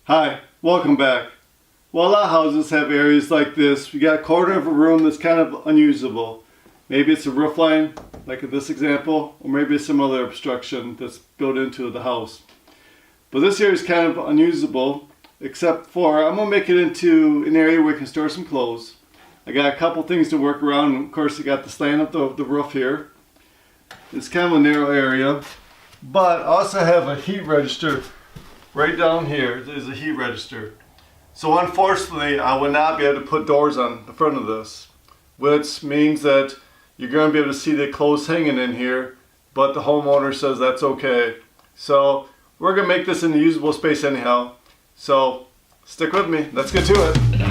Hi, welcome back. Well, a lot of houses have areas like this. We got a corner of a room that's kind of unusable. Maybe it's a roof line, like in this example, or maybe it's some other obstruction that's built into the house. But this area is kind of unusable, except for I'm going to make it into an area where we can store some clothes. I got a couple things to work around. Of course, I got the slant of the roof here. It's kind of a narrow area, but I also have a heat register. Right down here is a heat register. So unfortunately, I would not be able to put doors on the front of this, which means that you're going to be able to see the clothes hanging in here, but the homeowner says that's okay. So we're going to make this into usable space anyhow. So stick with me. Let's get to it.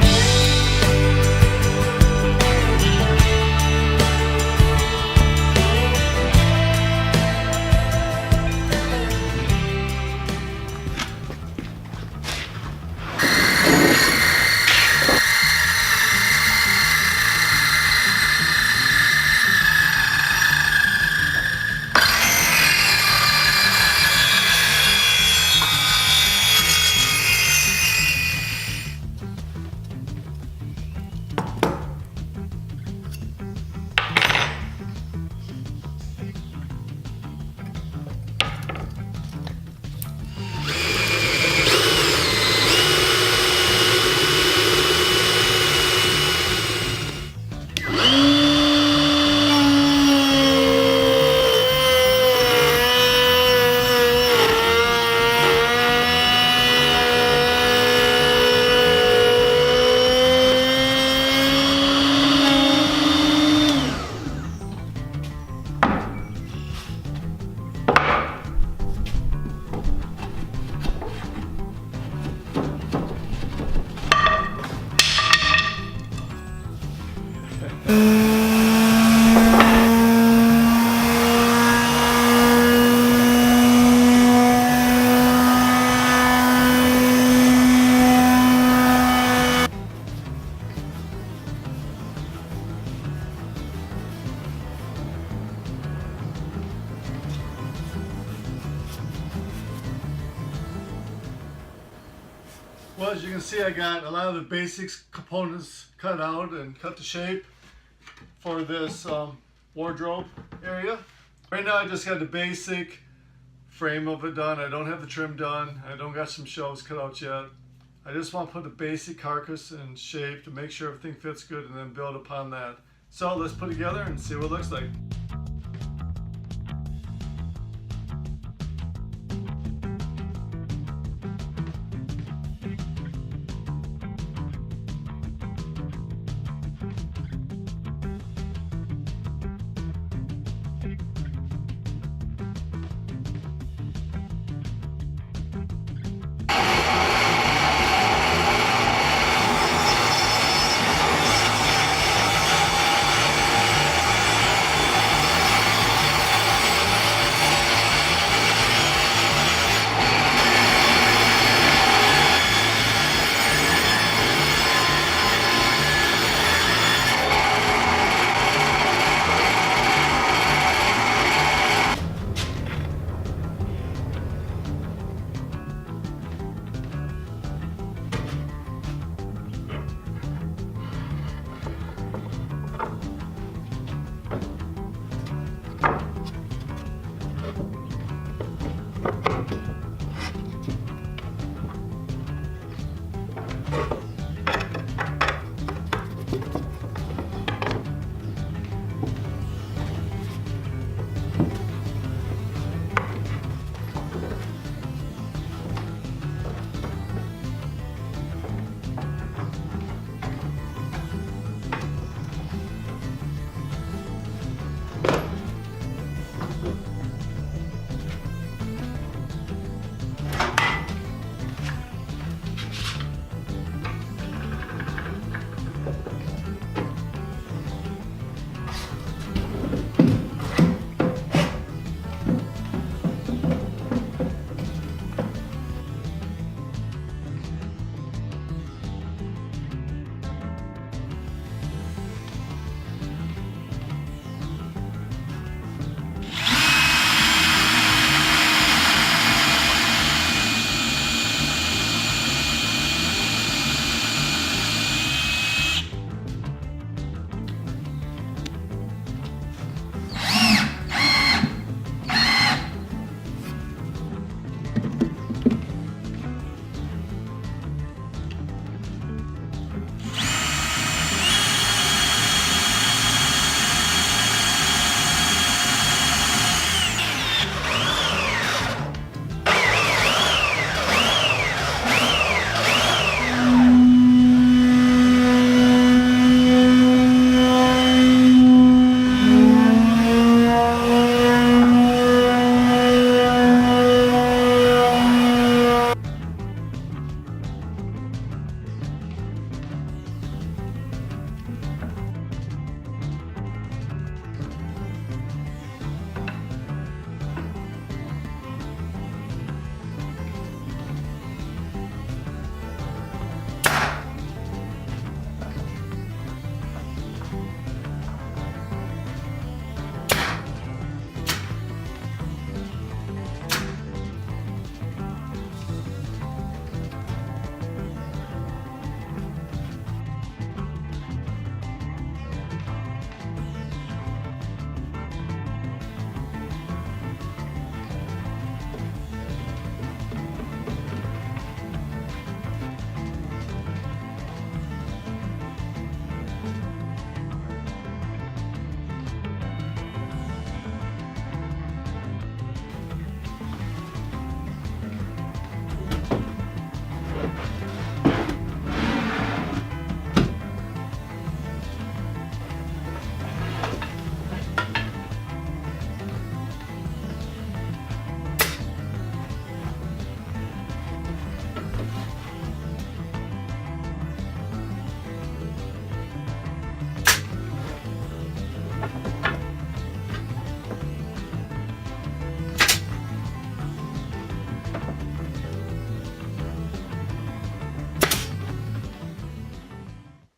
Well, as you can see, I got a lot of the basics components cut out and cut to shape for this wardrobe area. Right now I just got the basic frame of it done. I don't have the trim done. I don't got some shelves cut out yet. I just want to put the basic carcass in shape to make sure everything fits good and then build upon that. So let's put it together and see what it looks like.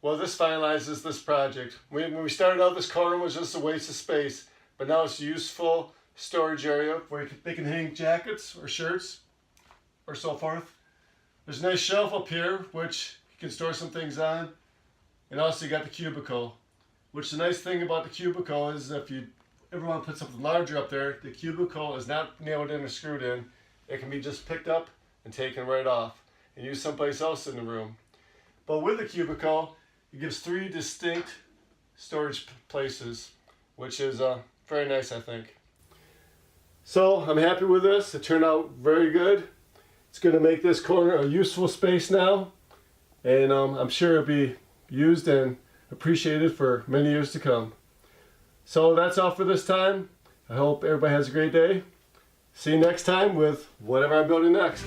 Well, this finalizes this project. When we started out, this corner was just a waste of space, but now it's a useful storage area where they can hang jackets or shirts or so forth. There's a nice shelf up here which you can store some things on, and also you got the cubicle, which the nice thing about the cubicle is if you ever want to put something larger up there, the cubicle is not nailed in or screwed in. It can be just picked up and taken right off and used someplace else in the room. But with the cubicle, it gives 3 distinct storage places, which is very nice, I think. So I'm happy with this. It turned out very good. It's going to make this corner a useful space now, and I'm sure it'll be used and appreciated for many years to come. So that's all for this time. I hope everybody has a great day. See you next time with whatever I'm building next.